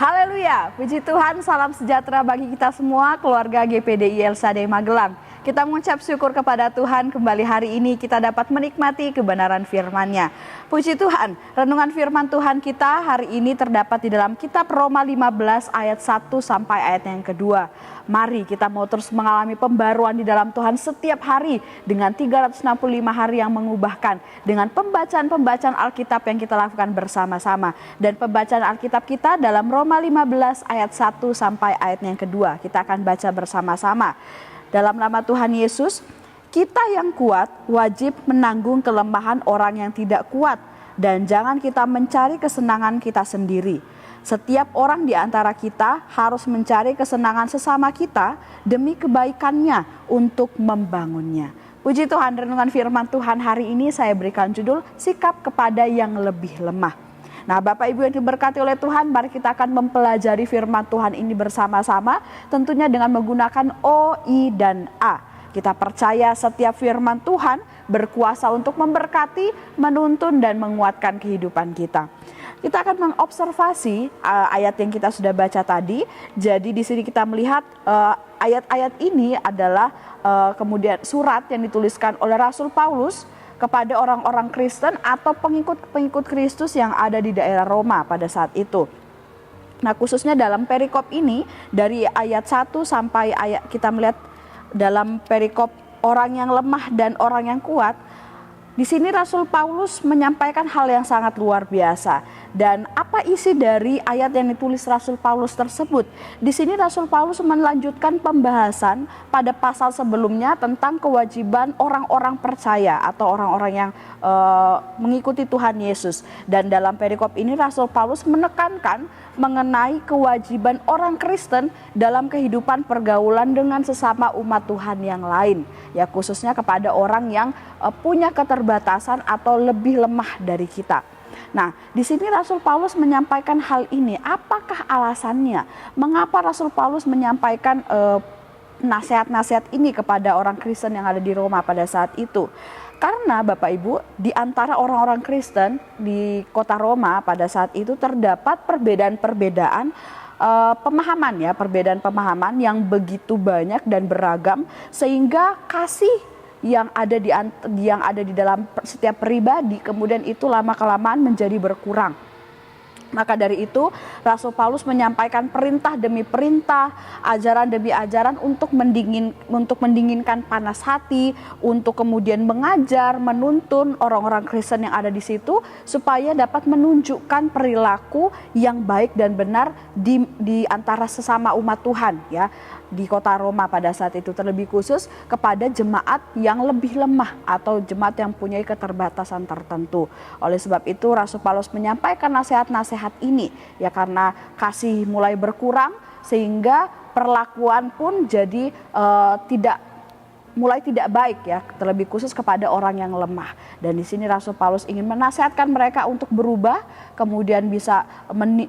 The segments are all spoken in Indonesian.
Haleluya, puji Tuhan, salam sejahtera bagi kita semua, keluarga GPDI El Shaddai Magelang. Kita mengucap syukur kepada Tuhan, kembali hari ini kita dapat menikmati kebenaran firman-Nya. Puji Tuhan, renungan firman Tuhan kita hari ini terdapat di dalam kitab Roma 15 ayat 1 sampai ayat yang kedua. Mari kita mau terus mengalami pembaruan di dalam Tuhan setiap hari dengan 365 hari yang mengubahkan, dengan pembacaan-pembacaan Alkitab yang kita lakukan bersama-sama. Dan pembacaan Alkitab kita dalam Roma 15 ayat 1 sampai ayat yang kedua. Kita akan baca bersama-sama. Dalam nama Tuhan Yesus, kita yang kuat wajib menanggung kelemahan orang yang tidak kuat. Dan jangan kita mencari kesenangan kita sendiri. Setiap orang di antara kita harus mencari kesenangan sesama kita demi kebaikannya untuk membangunnya. Puji Tuhan, renungan firman Tuhan hari ini saya berikan judul sikap kepada yang lebih lemah. Nah, Bapak Ibu yang diberkati oleh Tuhan, mari kita akan mempelajari firman Tuhan ini bersama-sama, tentunya dengan menggunakan O, I, dan A. Kita percaya setiap firman Tuhan berkuasa untuk memberkati, menuntun, dan menguatkan kehidupan kita. Kita akan mengobservasi ayat yang kita sudah baca tadi. Jadi di sini kita melihat ayat-ayat ini adalah kemudian surat yang dituliskan oleh Rasul Paulus kepada orang-orang Kristen atau pengikut-pengikut Kristus yang ada di daerah Roma pada saat itu. Nah, khususnya dalam perikop ini dari ayat 1 sampai ayat kita melihat dalam perikop orang yang lemah dan orang yang kuat. Di sini Rasul Paulus menyampaikan hal yang sangat luar biasa. Dan apa isi dari ayat yang ditulis Rasul Paulus tersebut? Di sini Rasul Paulus melanjutkan pembahasan pada pasal sebelumnya tentang kewajiban orang-orang percaya atau orang-orang yang mengikuti Tuhan Yesus. Dan dalam perikop ini Rasul Paulus menekankan mengenai kewajiban orang Kristen dalam kehidupan pergaulan dengan sesama umat Tuhan yang lain. Ya, khususnya kepada orang yang punya keterbatasan atau lebih lemah dari kita. Nah, di sini Rasul Paulus menyampaikan hal ini. Apakah alasannya? Mengapa Rasul Paulus menyampaikan nasihat-nasihat ini kepada orang Kristen yang ada di Roma pada saat itu? Karena Bapak Ibu, di antara orang-orang Kristen di kota Roma pada saat itu terdapat perbedaan-perbedaan pemahaman ya, perbedaan pemahaman yang begitu banyak dan beragam sehingga kasih yang ada di dalam setiap pribadi kemudian itu lama-kelamaan menjadi berkurang. Maka dari itu Rasul Paulus menyampaikan perintah demi perintah, ajaran demi ajaran untuk mendinginkan panas hati, untuk kemudian mengajar, menuntun orang-orang Kristen yang ada di situ supaya dapat menunjukkan perilaku yang baik dan benar di antara sesama umat Tuhan ya. Di kota Roma pada saat itu terlebih khusus kepada jemaat yang lebih lemah atau jemaat yang punya keterbatasan tertentu. Oleh sebab itu Rasul Paulus menyampaikan nasihat-nasihat ini ya, karena kasih mulai berkurang sehingga perlakuan pun jadi mulai tidak baik ya, terlebih khusus kepada orang yang lemah. Dan di sini Rasul Paulus ingin menasihatkan mereka untuk berubah, kemudian bisa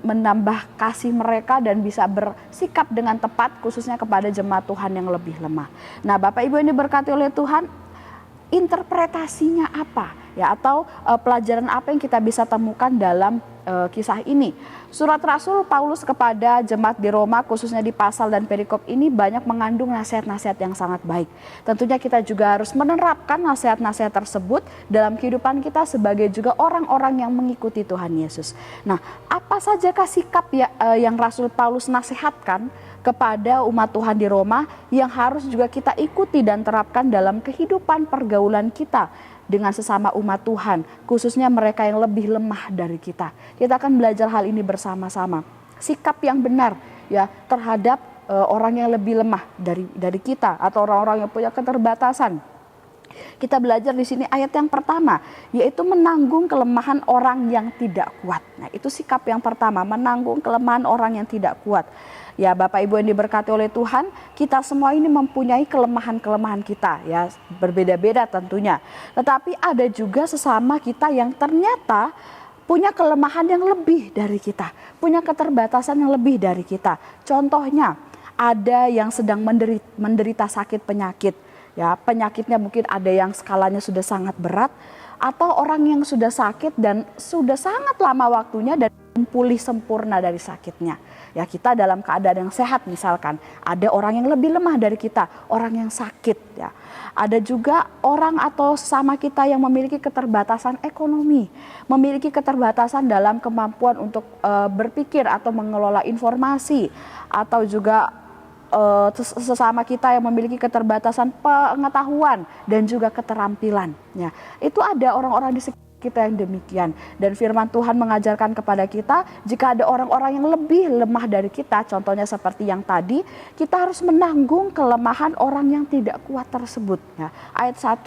menambah kasih mereka dan bisa bersikap dengan tepat khususnya kepada jemaat Tuhan yang lebih lemah. Nah, Bapak Ibu yang diberkati oleh Tuhan, interpretasinya apa ya, atau pelajaran apa yang kita bisa temukan dalam kisah ini? Surat Rasul Paulus kepada jemaat di Roma khususnya di pasal dan perikop ini banyak mengandung nasihat-nasihat yang sangat baik. Tentunya kita juga harus menerapkan nasihat-nasihat tersebut dalam kehidupan kita sebagai juga orang-orang yang mengikuti Tuhan Yesus. Nah, apa sajakah sikap yang Rasul Paulus nasihatkan kepada umat Tuhan di Roma yang harus juga kita ikuti dan terapkan dalam kehidupan pergaulan kita dengan sesama umat Tuhan, khususnya mereka yang lebih lemah dari kita. Kita akan belajar hal ini bersama-sama. Sikap yang benar ya terhadap orang yang lebih lemah dari kita atau orang-orang yang punya keterbatasan. Kita belajar di sini ayat yang pertama, yaitu menanggung kelemahan orang yang tidak kuat. Nah, itu sikap yang pertama, menanggung kelemahan orang yang tidak kuat. Ya, Bapak Ibu yang diberkati oleh Tuhan, kita semua ini mempunyai kelemahan-kelemahan kita ya, berbeda-beda tentunya. Tetapi ada juga sesama kita yang ternyata punya kelemahan yang lebih dari kita, punya keterbatasan yang lebih dari kita. Contohnya, ada yang sedang menderita sakit penyakit. Ya, penyakitnya mungkin ada yang skalanya sudah sangat berat, atau orang yang sudah sakit dan sudah sangat lama waktunya dan pulih sempurna dari sakitnya. Ya, kita dalam keadaan yang sehat misalkan, ada orang yang lebih lemah dari kita, orang yang sakit ya. Ada juga orang atau sesama kita yang memiliki keterbatasan ekonomi, memiliki keterbatasan dalam kemampuan untuk berpikir atau mengelola informasi, atau juga sesama kita yang memiliki keterbatasan pengetahuan dan juga keterampilan. Ya, itu ada orang-orang di sekitar kita yang demikian, dan firman Tuhan mengajarkan kepada kita, jika ada orang-orang yang lebih lemah dari kita, contohnya seperti yang tadi, kita harus menanggung kelemahan orang yang tidak kuat tersebut. Ya, ayat 1,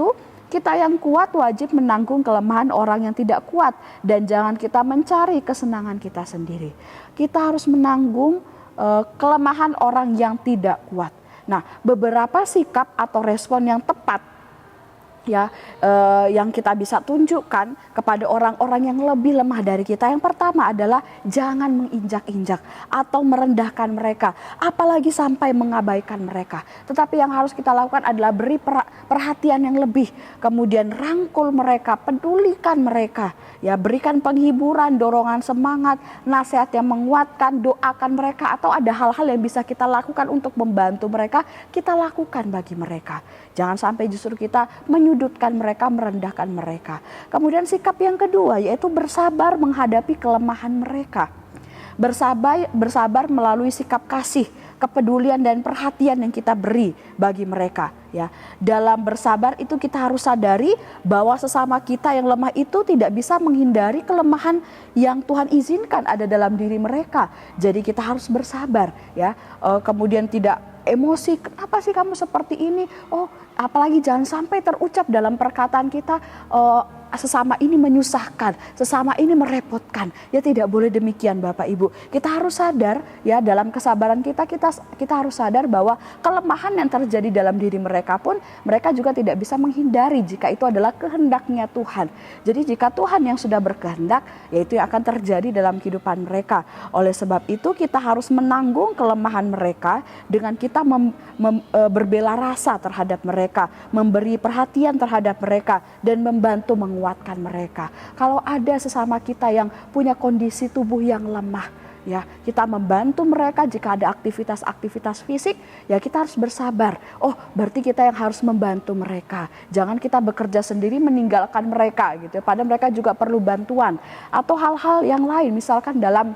kita yang kuat wajib menanggung kelemahan orang yang tidak kuat, dan jangan kita mencari kesenangan kita sendiri. Kita harus menanggung kelemahan orang yang tidak kuat. Nah, beberapa sikap atau respon yang tepat ya, yang kita bisa tunjukkan kepada orang-orang yang lebih lemah dari kita. Yang pertama adalah jangan menginjak-injak atau merendahkan mereka, apalagi sampai mengabaikan mereka. Tetapi yang harus kita lakukan adalah beri perhatian yang lebih, kemudian rangkul mereka, pedulikan mereka, ya, berikan penghiburan, dorongan semangat, nasihat yang menguatkan, doakan mereka, atau ada hal-hal yang bisa kita lakukan untuk membantu mereka, kita lakukan bagi mereka. Jangan sampai justru kita menyudutkan mereka, merendahkan mereka. Kemudian sikap yang kedua yaitu bersabar menghadapi kelemahan mereka. Bersabar melalui sikap kasih, kepedulian dan perhatian yang kita beri bagi mereka. Ya, dalam bersabar itu kita harus sadari bahwa sesama kita yang lemah itu tidak bisa menghindari kelemahan yang Tuhan izinkan ada dalam diri mereka. Jadi kita harus bersabar, ya. Kemudian tidak emosi, kenapa sih kamu seperti ini? Oh, apalagi jangan sampai terucap dalam perkataan kita, sesama ini menyusahkan, sesama ini merepotkan. Ya, tidak boleh demikian Bapak Ibu. Kita harus sadar, ya, dalam kesabaran kita harus sadar bahwa kelemahan yang terjadi dalam diri mereka pun mereka juga tidak bisa menghindari jika itu adalah kehendaknya Tuhan. Jadi jika Tuhan yang sudah berkehendak, yaitu yang akan terjadi dalam kehidupan mereka. Oleh sebab itu kita harus menanggung kelemahan mereka dengan kita berbela rasa terhadap mereka, memberi perhatian terhadap mereka, dan membantu menguatkan mereka. Kalau ada sesama kita yang punya kondisi tubuh yang lemah, ya, kita membantu mereka. Jika ada aktivitas fisik, ya kita harus bersabar. Oh, berarti kita yang harus membantu mereka. Jangan kita bekerja sendiri meninggalkan mereka gitu. Padahal mereka juga perlu bantuan atau hal-hal yang lain, misalkan dalam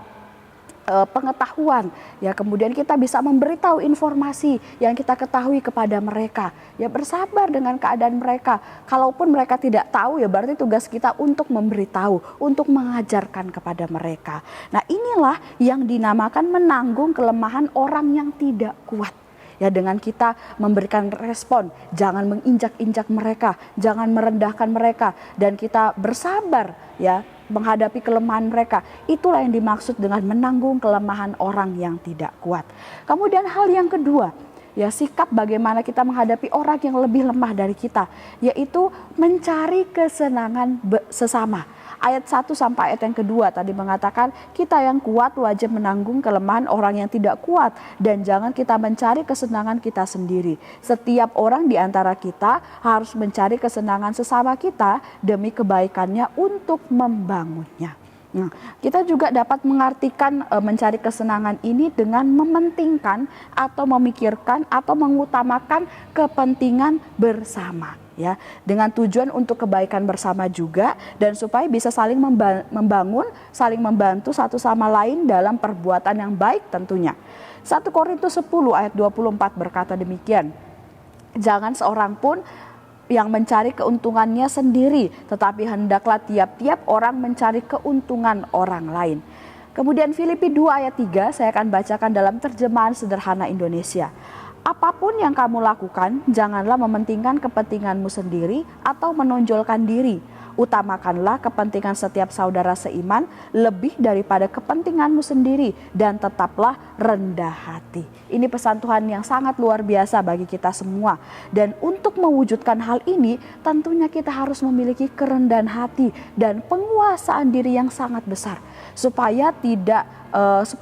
pengetahuan, ya, kemudian kita bisa memberitahu informasi yang kita ketahui kepada mereka, ya, bersabar dengan keadaan mereka. Kalaupun mereka tidak tahu, ya berarti tugas kita untuk memberitahu, untuk mengajarkan kepada mereka. Nah, inilah yang dinamakan menanggung kelemahan orang yang tidak kuat. Ya, dengan kita memberikan respon, jangan menginjak-injak mereka, jangan merendahkan mereka, dan kita bersabar, ya, menghadapi kelemahan mereka. Itulah yang dimaksud dengan menanggung kelemahan orang yang tidak kuat. Kemudian hal yang kedua, ya, sikap bagaimana kita menghadapi orang yang lebih lemah dari kita, yaitu mencari kesenangan sesama. Ayat 1 sampai ayat yang kedua tadi mengatakan kita yang kuat wajib menanggung kelemahan orang yang tidak kuat, dan jangan kita mencari kesenangan kita sendiri. Setiap orang di antara kita harus mencari kesenangan sesama kita demi kebaikannya untuk membangunnya. Nah, kita juga dapat mengartikan mencari kesenangan ini dengan mementingkan atau memikirkan atau mengutamakan kepentingan bersama, ya, dengan tujuan untuk kebaikan bersama juga, dan supaya bisa saling membangun, saling membantu satu sama lain dalam perbuatan yang baik tentunya. 1 Korintus 10 ayat 24 berkata demikian, jangan seorang pun yang mencari keuntungannya sendiri, tetapi hendaklah tiap-tiap orang mencari keuntungan orang lain. Kemudian Filipi 2 ayat 3 saya akan bacakan dalam terjemahan sederhana Indonesia. Apapun yang kamu lakukan, janganlah mementingkan kepentinganmu sendiri atau menonjolkan diri. Utamakanlah kepentingan setiap saudara seiman lebih daripada kepentinganmu sendiri, dan tetaplah rendah hati. Ini pesan Tuhan yang sangat luar biasa bagi kita semua. Dan untuk mewujudkan hal ini, tentunya kita harus memiliki kerendahan hati dan penguasaan diri yang sangat besar, supaya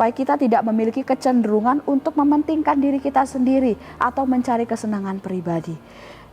kita tidak memiliki kecenderungan untuk mementingkan diri kita sendiri atau mencari kesenangan pribadi.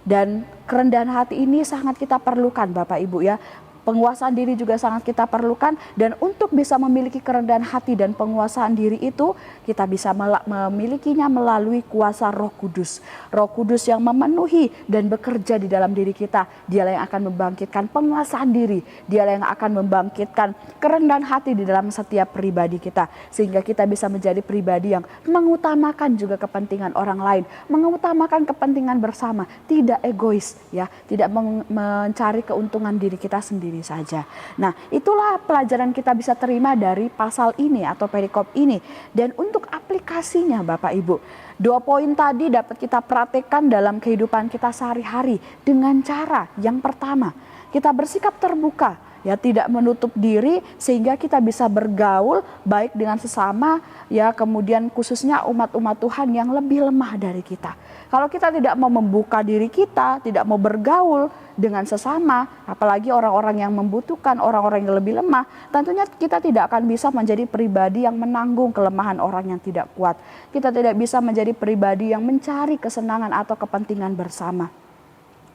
Dan kerendahan hati ini sangat kita perlukan Bapak Ibu, ya. Penguasaan diri juga sangat kita perlukan, dan untuk bisa memiliki kerendahan hati dan penguasaan diri itu kita bisa memilikinya melalui kuasa Roh Kudus. Roh Kudus yang memenuhi dan bekerja di dalam diri kita. Dialah yang akan membangkitkan penguasaan diri. Dialah yang akan membangkitkan kerendahan hati di dalam setiap pribadi kita, sehingga kita bisa menjadi pribadi yang mengutamakan juga kepentingan orang lain, mengutamakan kepentingan bersama, tidak egois ya, tidak mencari keuntungan diri kita sendiri saja. Nah, itulah pelajaran kita bisa terima dari pasal ini atau perikop ini. Dan untuk aplikasinya Bapak Ibu, 2 poin tadi dapat kita praktekkan dalam kehidupan kita sehari-hari dengan cara yang pertama, kita bersikap terbuka, ya, tidak menutup diri, sehingga kita bisa bergaul baik dengan sesama, ya, kemudian khususnya umat-umat Tuhan yang lebih lemah dari kita. Kalau kita tidak mau membuka diri kita, tidak mau bergaul dengan sesama, apalagi orang-orang yang membutuhkan, orang-orang yang lebih lemah, tentunya kita tidak akan bisa menjadi pribadi yang menanggung kelemahan orang yang tidak kuat. Kita tidak bisa menjadi pribadi yang mencari kesenangan atau kepentingan bersama.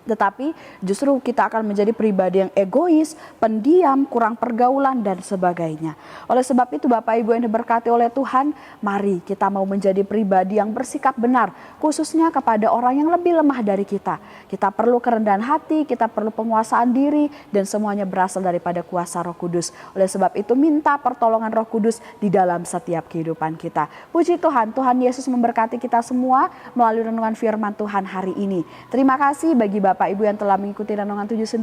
Tetapi justru kita akan menjadi pribadi yang egois, pendiam, kurang pergaulan, dan sebagainya. Oleh sebab itu Bapak Ibu yang diberkati oleh Tuhan, mari kita mau menjadi pribadi yang bersikap benar, khususnya kepada orang yang lebih lemah dari kita. Kita perlu kerendahan hati, kita perlu penguasaan diri, dan semuanya berasal daripada kuasa Roh Kudus. Oleh sebab itu minta pertolongan Roh Kudus di dalam setiap kehidupan kita. Puji Tuhan, Tuhan Yesus memberkati kita semua melalui renungan firman Tuhan hari ini. Terima kasih bagi Bapak Ibu yang telah mengikuti renungan 79,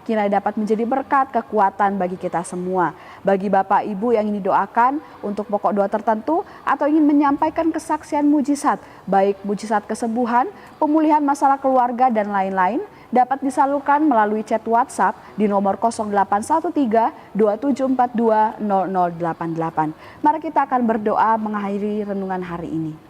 kiranya dapat menjadi berkat, kekuatan bagi kita semua. Bagi Bapak Ibu yang ingin didoakan untuk pokok doa tertentu atau ingin menyampaikan kesaksian mujizat, baik mujizat kesembuhan, pemulihan masalah keluarga dan lain-lain, dapat disalurkan melalui chat WhatsApp di nomor 0813 2742 0088. Mari kita akan berdoa mengakhiri renungan hari ini.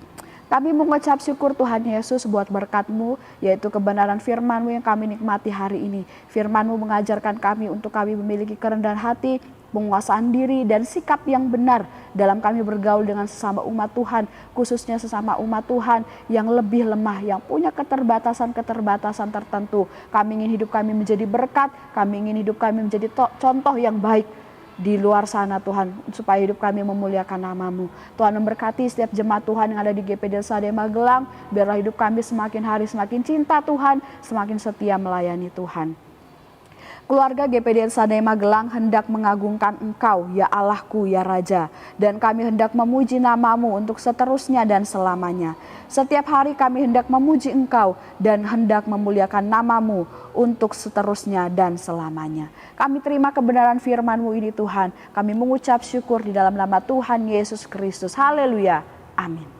Kami mengucap syukur Tuhan Yesus buat berkat-Mu, yaitu kebenaran firman-Mu yang kami nikmati hari ini. Firman-Mu mengajarkan kami untuk kami memiliki kerendahan hati, penguasaan diri, dan sikap yang benar dalam kami bergaul dengan sesama umat Tuhan, khususnya sesama umat Tuhan yang lebih lemah, yang punya keterbatasan-keterbatasan tertentu. Kami ingin hidup kami menjadi berkat, kami ingin hidup kami menjadi contoh yang baik di luar sana Tuhan, supaya hidup kami memuliakan nama-Mu. Tuhan memberkati setiap jemaat Tuhan yang ada di GPD Sade Magelang, biarlah hidup kami semakin hari semakin cinta Tuhan, semakin setia melayani Tuhan. Keluarga GPD Sade Magelang hendak mengagungkan Engkau, ya Allahku, ya Raja, dan kami hendak memuji nama-Mu untuk seterusnya dan selamanya. Setiap hari kami hendak memuji Engkau dan hendak memuliakan nama-Mu untuk seterusnya dan selamanya. Kami terima kebenaran firman-Mu ini Tuhan. Kami mengucap syukur di dalam nama Tuhan Yesus Kristus. Haleluya. Amin.